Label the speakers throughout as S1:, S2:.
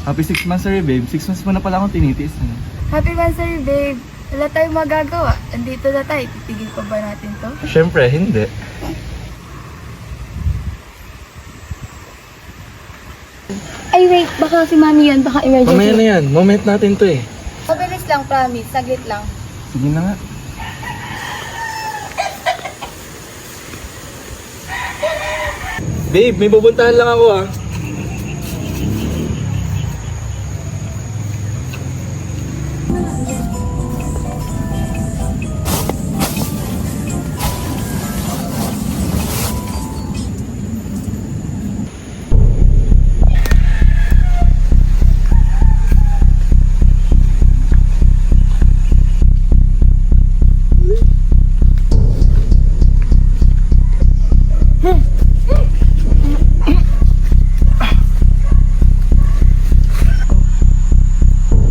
S1: Happy 6 months sa'yo, babe. 6 months mo na pala akong tinitiis.
S2: Happy Mansari, babe. Wala tayong magagawa. Andito na tayo. Titigil pa ba natin to?
S1: Siyempre, hindi.
S2: Ay, wait. Baka si Mami yan. Baka emergency.
S1: Mamaya na yan. Moment natin to eh.
S2: Pabilis lang, promise. Saglit lang.
S1: Sige na nga. Babe, may pupuntahan lang ako ah.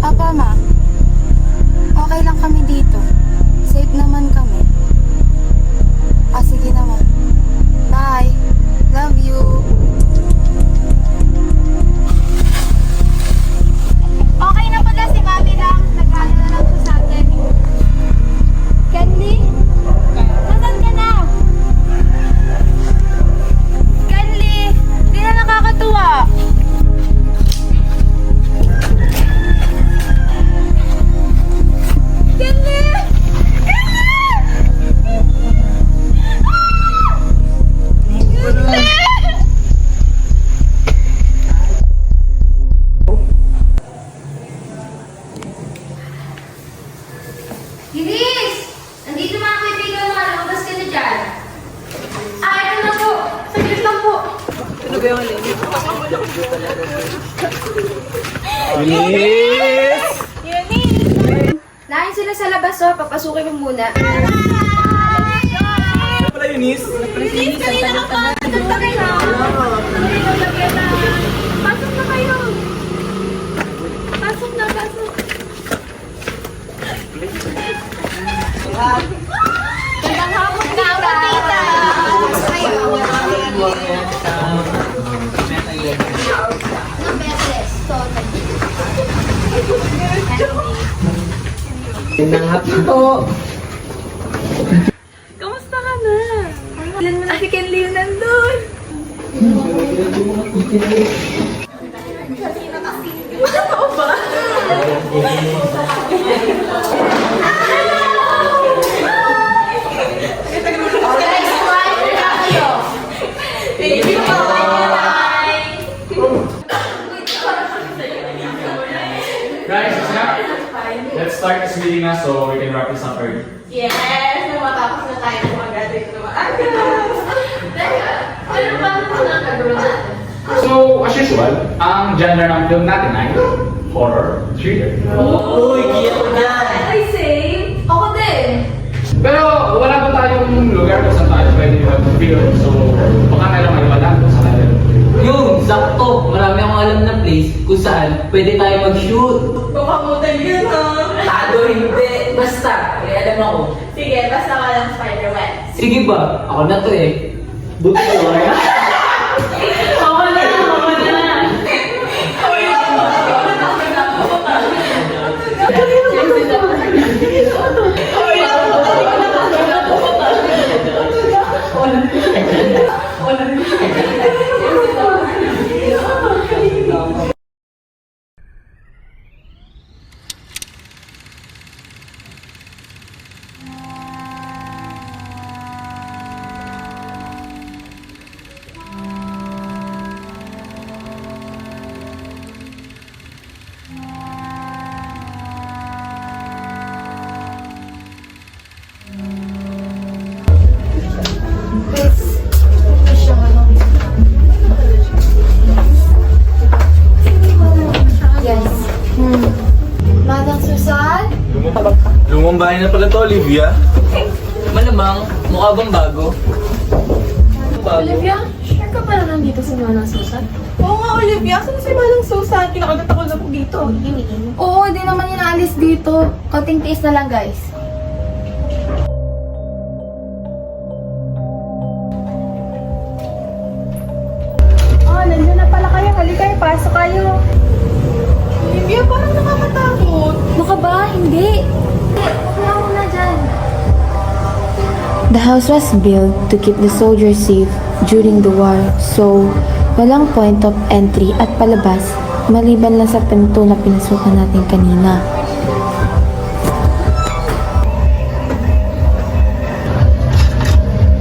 S2: Papa, Ma. Okay lang kami dito. Safe naman kami. Sige naman. Bye. Love you. Okay na pala si Mami lang. Nag-ano na lang siya sa atin. Candy? Nasaan ka na? Candy! Di na nakakatuwa.
S3: Iris! Nandito mga kaibigan mo, lumabas ka na dyan. Ito na po. Saglit lang po.
S1: Bilis!
S3: Nahin sila sa labas, oh. Papasukin mo muna.
S1: Ano pala, Eunice?
S3: Iris, kanina ka pa. Nagpa kayo. Pasok na kayo. Pasok na, pasok. Magandang hapon ka, Tita. Anong beses?
S4: Magandang hapon po.
S2: Kamusta ka na? Ilan mo na si Ken Leo nandun? Totoo ba?
S5: Guys, let's start this meeting na so we can wrap this up early.
S3: Yes! Matapos na tayo mag-graduate na maaga. Teka, ano ba ang nagagawin natin?
S5: So, as usual, ang genre ng film natin ay horror, thriller.
S4: Uy, giyak ko dyan.
S3: Ay, same! Ako din!
S5: Pero wala pa tayong lugar kung saan tayo pwede mag-film. So, baka meron may wala kung saan natin.
S4: Yung, sakto. Marami akong alam na place kung saan pwede tayo mag-shoot.
S3: Kumamutan yun, ha?
S4: Tado, hindi. Basta, may alam ako.
S3: Sige, basta walang Spider-Man.
S4: Sige ba? Ako na to eh. Buti ko ba kaya?
S3: Ako na! Ako na!
S2: Yes. Madang Susan?
S1: Lumang bahay na pala to, Olivia.
S4: Malamang, mukha bang bago? Bago?
S6: Olivia, sure ka pala nandito si Manang Susan?
S7: Oo nga, Olivia. Saan si Manang Susan? Kinakagat ako na po dito.
S2: Oo, di naman yun naalis dito. Konting tiis na lang, guys.
S7: Nandiyan na pala kayo. Halika kayo. Pasok kayo. Kuya, parang nakakatakot.
S6: Baka ba? Hindi.
S2: Wala mo na dyan.
S8: The house was built to keep the soldiers safe during the war, so walang point of entry at palabas maliban lang sa pinto na pinasukan natin kanina.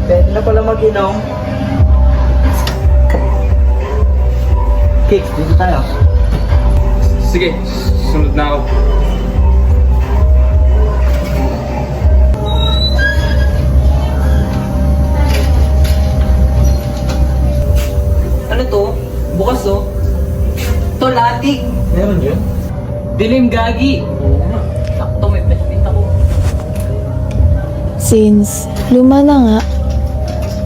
S9: Pwede na pala mag-inom. Kicks, dito tayo.
S5: Sige, sunod na ako.
S9: Ano to? Bukas to? To latik.
S1: Meron yun?
S4: Dilim gagi. Sakto, may flashlight ako.
S8: Since luma na nga,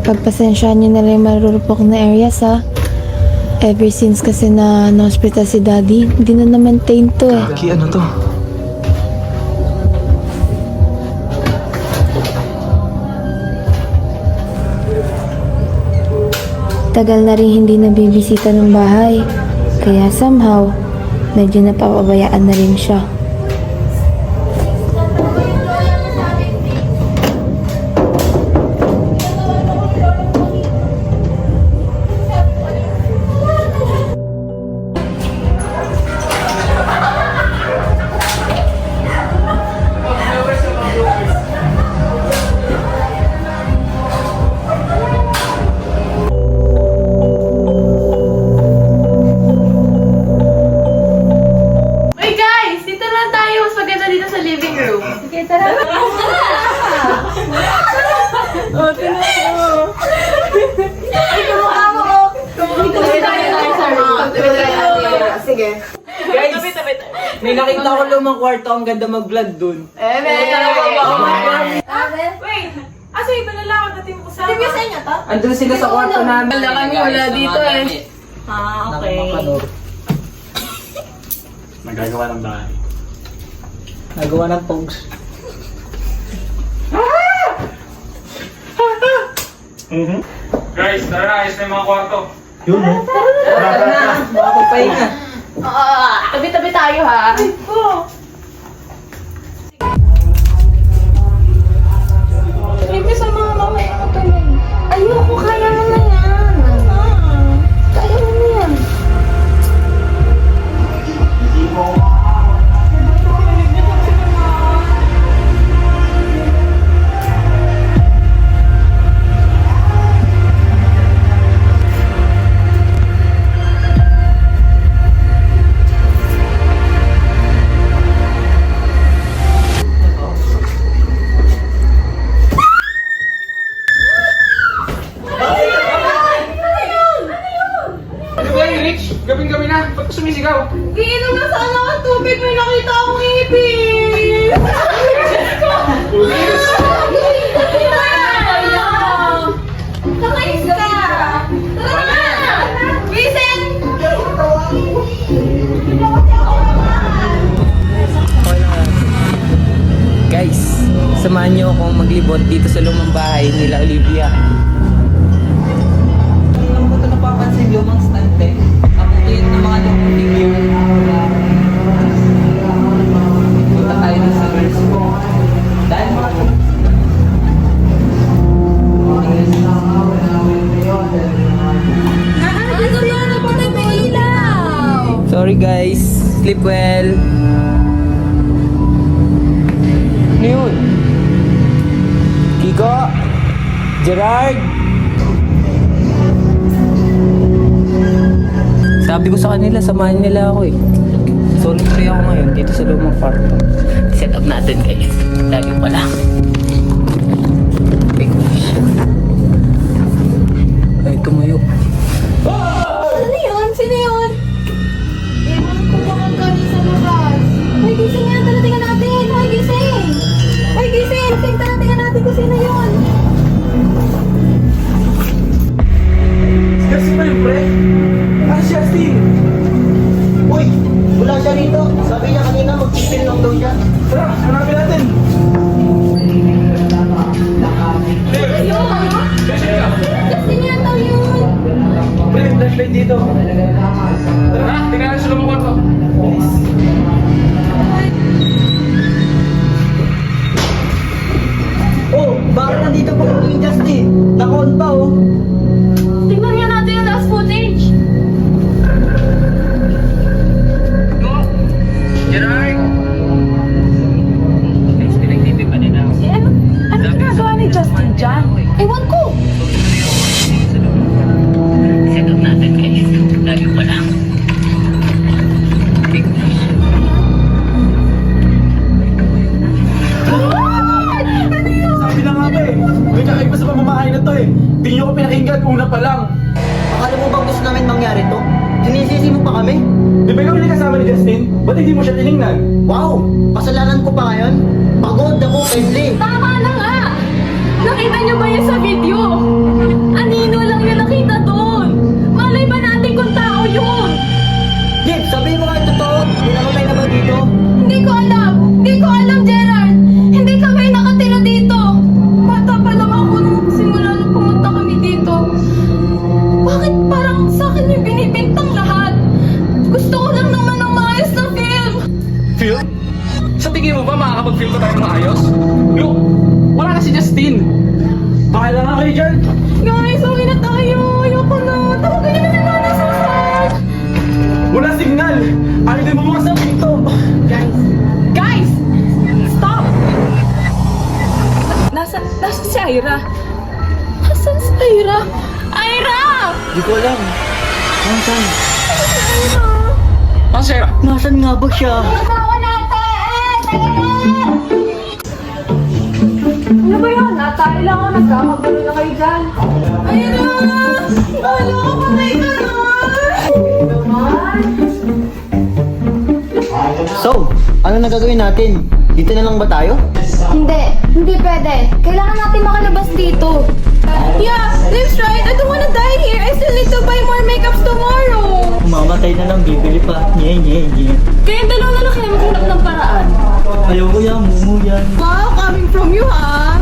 S8: pagpasensyahan nyo na lang yung marurupok na areas ha. Ever since kasi na hospital si daddy, hindi na na-maintain to eh.
S1: Aki, ano to?
S8: Tagal na rin hindi nabibisita ng bahay. Kaya somehow, medyo napapabayaan na rin siya.
S3: Uy guys, dito na tayo. Mas maganda dito sa living room.
S2: Sige, tara.
S3: Sige.
S9: Guys, may nakita ko lumang kwarto. Ang ganda mag-vlog dun.
S3: Wait,
S7: Asa iba na lang, dating ko sa... Hindi sa inyo to?
S9: Andun sila sa kwarto namin.
S3: wala kami wala dito eh.
S9: Nakamakanor.
S5: Nagagawa ng bahay.
S9: Nagawa ng pogs.
S5: Guys, tara na, ayos na yung mga kwarto.
S1: Yun, no?
S9: Tara na, makapagpahinga.
S3: Tabi-tabi tayo ha.
S7: Hindi sa mga mamaya ko tulog.
S2: Ayoko, kaya mo na yan. Kaya mo na yan.
S5: Ano ba yung Rich? Gabing-gabi na. Ba't ka sumisigaw?
S7: Iinom na sana ako tubig, may nakita akong ipis!
S3: Kakais ka! Tara na! Vincent!
S9: Guys, samahan niyo akong maglibot dito sa lumang bahay nila Olivia. Alam ko ito napapansin lumang stand eh. Ang cute ng mga lumang figure. Punta tayo dun sa girls ko. Dahil mga sorry guys, sleep well. Ano yun? Kiko? Gerard? Sabi ko sa kanila, samahan nila ako eh. Solo free ako ngayon dito sa lumang kwarto. Set up natin guys. Lagi pa lang. Big wish. Ay, tumayo.
S7: Ano yun? Sino yun? Ewan ko baka galing sa labas. Hoy, gising nga! Tara, tingnan natin! Hoy, gising! Hoy, gising! Gising! Tara, tingnan natin kung sino yun!
S1: Kasi ba yung pre? Ah, si Justin!
S9: Uy! Wala siya rito. Sabi niya kanina magpipil lang daw siya.
S1: Tara, hanapin natin! nandito pa kami yung Justin. Naka-on pa oh.
S7: Tingnan nga natin yung last footage.
S9: Gerard! Pinag-TV pa din ako.
S7: Eh, ano ginagawa ni Justin dyan? Ewan ko.
S9: Set up natin guys. Lagi pa lang.
S1: Sabi na nga ba eh. May kakaiba sa pamamahay na to eh. Di nyo ko pinakinggan una pa lang.
S10: Akala mo bang gusto namin mangyari to? Sinisisi mo pa kami?
S1: Di ba ikaw hindi kasama ni Justin? Ba't hindi mo siya tinignan?
S10: Wow! Kasalanan ko pa ngayon? Pagod ako, Kenley!
S7: Tama na nga! Nakita niyo ba yun sa video? Anino lang yung nakita doon. Malay ba natin kung tao yun?
S10: Jeep, sabihin mo nga yung totoo. May namatay na ba dito?
S7: Hindi ko alam. Hindi ko alam, Gerard. Hindi kami nakatira dito. Bata pa lang ako nung simula nung pumunta kami dito. Bakit parang sa akin yung binibintang lahat? Gusto ko lang naman ng maayos na film.
S5: Film? Sa tingin mo ba makakapag-film pa tayo maayos? Look, wala na si Justin.
S1: Bahala nga kayo dyan.
S7: Guys, uwi na tayo. Ayoko na. Tawagan niyo na si Mama Susan.
S1: Wala signal. Ayaw din bumukas ng pinto.
S7: Guys! Stop! Nasa si Ira? Nasaan si Ira? Ira!
S10: Di ko alam. Nasaan?
S7: Ira!
S5: Ah, Sarah.
S10: Nasaan nga ba siya?
S7: Kasama natin! Ano ba yun? Natay lang ako. Nagkakagulo na kayo dyan. Ira! Wala ko pa may
S10: So, ano na gagawin natin? Dito na lang ba tayo?
S2: Hindi pwede. Kailangan natin makalabas dito.
S7: Yeah, that's right. I don't wanna die here. I still need to buy more makeups tomorrow.
S10: Mamatay na lang, bibili pa. Nye.
S7: Kaya dalawa na lang kayo maghanap ng paraan.
S10: Ayaw ko yan, mumu yan.
S7: Wow, coming from you, ha?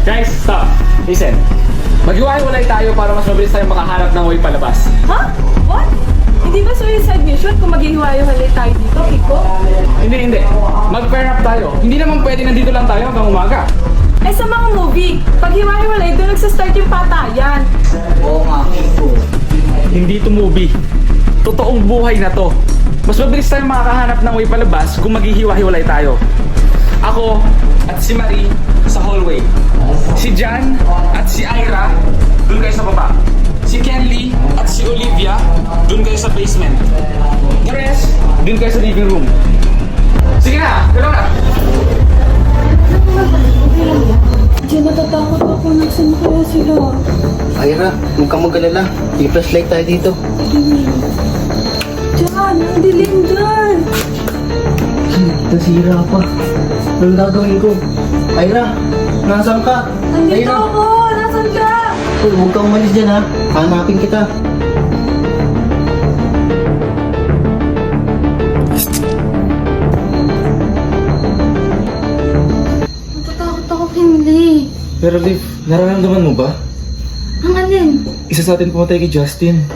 S5: Guys, stop. Listen. Maghiwa-hiwalay tayo para mas mabilis tayong makahanap ng way palabas.
S7: Ha? What? Hindi ba suicide mission kung maghihiwa-hiwalay tayo dito, Kiko?
S5: Hindi. Mag-pair up tayo. Hindi naman pwede nandito lang tayo hanggang umaga.
S7: Eh sa mga movie, pag hiwa-hiwalay, doon nagsastart yung patayan.
S10: Oo nga, Kiko.
S5: Hindi to movie. Totoong buhay na to. Mas mabilis tayong makakahanap ng way palabas kung maghihiwa-hiwalay tayo. Ako at si Marie sa hallway. Si Jan at si Ira doon kayo sa baba. Si Kenley at si Olivia doon kayo sa basement. The rest, doon kayo sa living room. Sige na, gano'n na.
S7: Diyan natatakot ako. Nasaan kaya sila?
S10: Ira, huwag kang mag-alala. I-flashlight tayo dito.
S7: Diyan, ang dilim dyan.
S10: Nasira pa. Anong gagawin ko? Ira, nasaan ka?
S7: Nandito
S10: Ira,
S7: ako. Nasaan ka?
S10: huwag kang umalis dyan ha. Hanapin kita.
S2: Natatakot ako, Kinley.
S1: Pero Liv, nararamdaman mo ba?
S2: Ang alin?
S1: Isa sa atin pumatay kay Justin.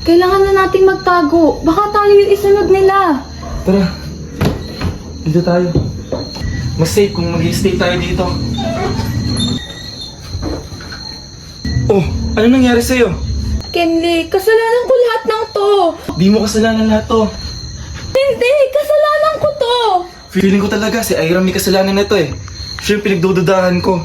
S2: Kailangan na nating magtago. Baka tayo yung isunod nila.
S1: Tara. Dito tayo. Mas safe kung mag-stay tayo dito. Oh, ano nangyari sa'yo?
S7: Kenley, kasalanan ko lahat ng to.
S1: Di mo kasalanan lahat to.
S7: Hindi, kasalanan ko to.
S1: Feeling ko talaga si Ira may kasalanan na to eh. Siya yung pinagdududahan ko.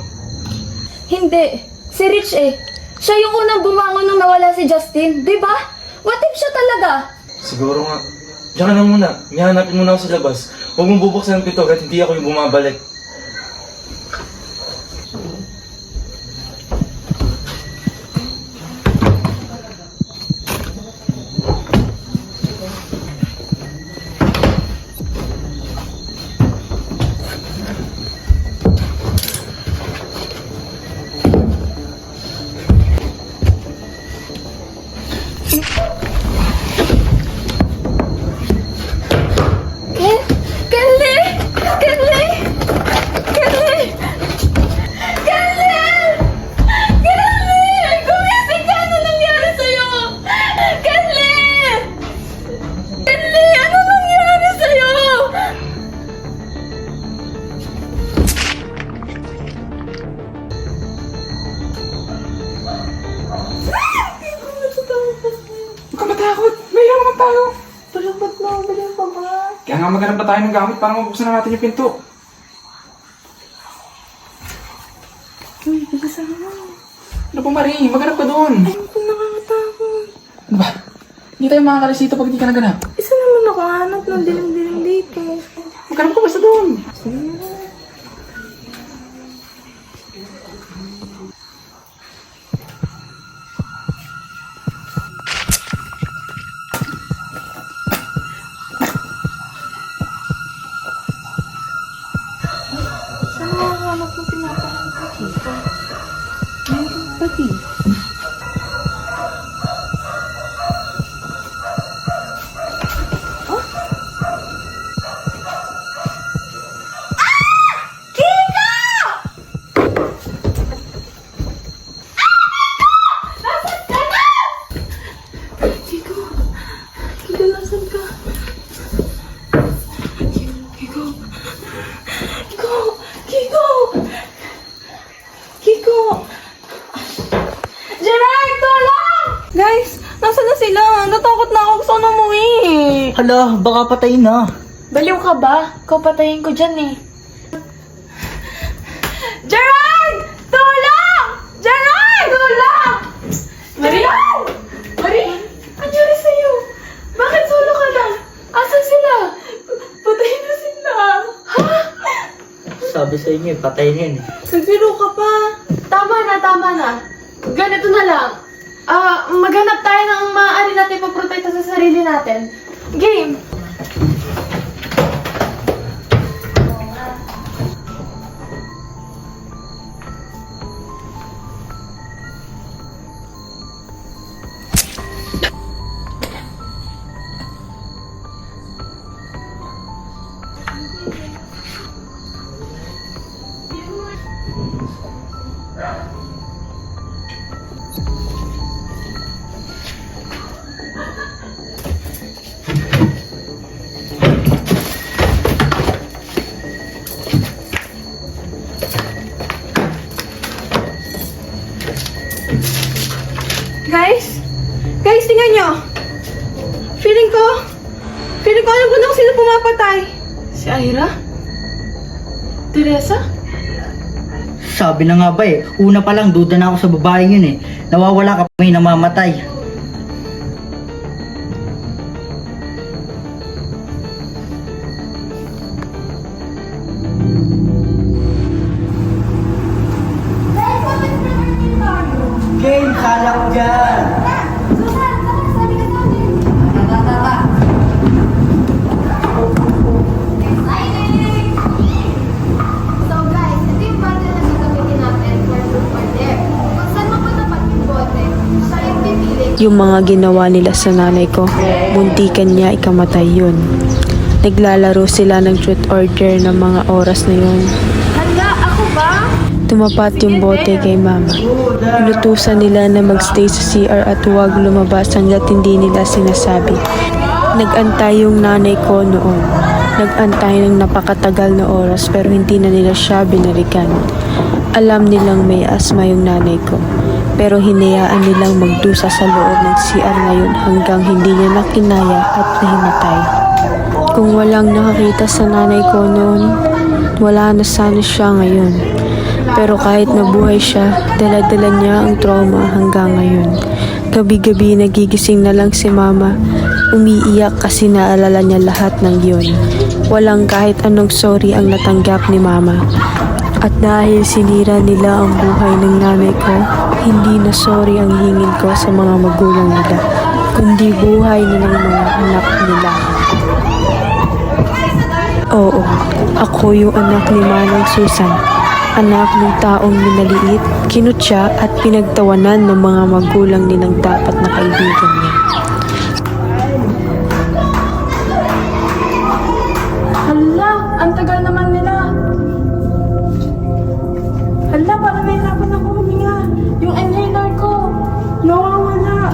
S2: Hindi. Si Rich eh. Siya yung unang bumangon nung nawala si Justin. Di ba? What if siya talaga?
S1: Siguro nga. Diyan ka na muna. Mihanapin muna ako sa labas. Huwag mong bubuksan ang pito kahit hindi ako yung bumabalik.
S7: Kenley! Kenley!
S5: tayo.
S7: Balabot mo, bilang pa ba?
S5: Kaya nga maghanap pa tayo ng gamit para mabuksan na natin yung pinto.
S7: Uy, bilisan mo.
S5: Ano po, Marie? Maghanap ka doon.
S7: Ayun ko nakakatakot.
S5: Ano ba? Hindi tayo makakalis dito pag hindi ka naganap.
S7: Isa naman ako hanap ng dilim-dilim dito.
S5: Maghanap ka basta doon.
S7: Saan nakakahanap ng pinapahanap dito? Meron pa di. Kiko, nasan ka? Kiko. Gerard, tulong! Guys, nasan na sila? Natakot na ako. Gusto na umuwi.
S10: Hala, baka patay na.
S2: Baliw ka ba? Ikaw patayin ko dyan eh.
S7: Gerard! Tulong! Gerard! Tulong!
S3: Marie! Marie!
S7: Anyari sa'yo? Bakit solo ka lang? Asan sila? Patay na sila. Ha?
S10: Sabi sa inyo, patay na yun.
S7: Nagbiro ka pa.
S3: Tama na. Ganito na lang. Maghanap tayo ng maaari natin pagprotekta sa sarili natin. Game!
S7: Guys, tingnan nyo. Feeling ko alam ko na kung sino pumapatay.
S3: Si Ira? Teresa?
S10: Sabi na nga ba eh, una pa lang duda na ako sa babaeng yun eh. Nawawala ka pa may namamatay. Game, kala ko dyan!
S7: Susan, sabi ka sa amin. So guys, ito yung bote na gagamitin natin for food or there. Kung saan mapatapat yung bote, siya yung pipili.
S8: Yung mga ginawa nila sa nanay ko, muntikan niya ikamatay yun. Naglalaro sila ng truth or dare ng mga oras na yun.
S7: Hala, ako ba?
S8: Tumapat yung bote kay mama. Inutusan nila na magstay sa CR at huwag lumabas hanggat hindi nila sinasabi. Nag-antay yung nanay ko noon. Nag-antay ng napakatagal na oras pero hindi na nila siya binalikan. Alam nilang may asma yung nanay ko. Pero hinayaan nilang magdusa sa loob ng CR ngayon hanggang hindi niya nakinaya at nahimatay. Kung walang nakakita sa nanay ko noon, wala na sana siya ngayon. Pero kahit nabuhay siya, dala-dala niya ang trauma hanggang ngayon. Gabi-gabi nagigising na lang si mama. Umiiyak kasi naalala niya lahat ng yun. Walang kahit anong sorry ang natanggap ni mama. At dahil sinira nila ang buhay ng nanay ko, hindi na sorry ang hingin ko sa mga magulang nila, kundi buhay na ng mga anak nila. Oo, ako yung anak ni Manang Susan. Anak ng taong minaliit, kinutya at pinagtawanan ng mga magulang nilang dapat na kaibigan niya.
S7: Hala, ang tagal naman nila. Hala, parang nahirapan ako huminga. Yung inhaler ko, nawawala.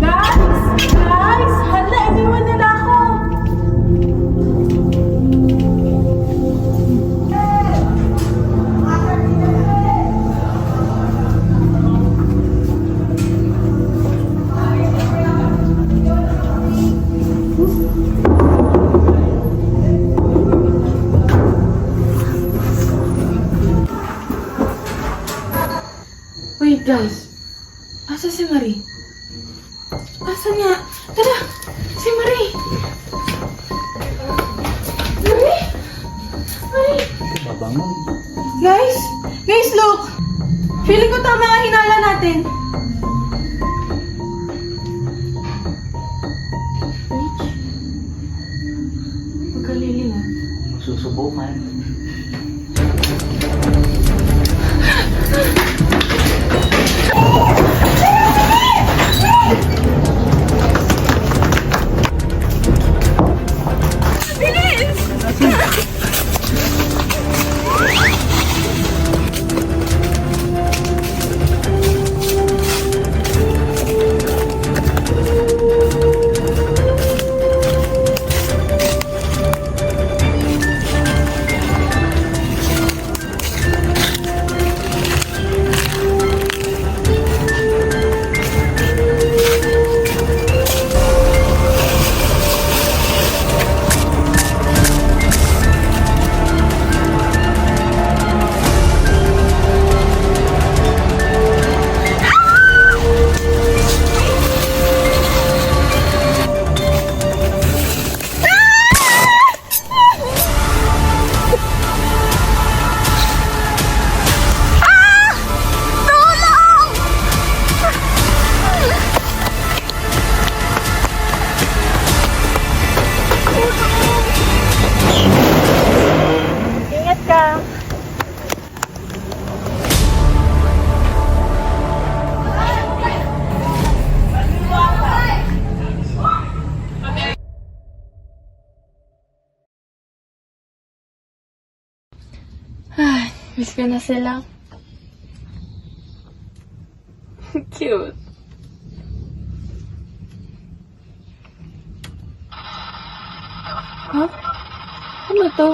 S7: Guys, hala, iniwan nila ako.
S3: Wait guys, asa si Marie? Asa niya? Tara! Si Marie! Marie! Marie!
S10: Babangon.
S3: Guys! Guys, look! Feeling ko tama ang hinala natin. Rich? Magkaliling ah.
S10: Susubukan.
S3: Miss ko na sila. Cute. Huh? Ano to?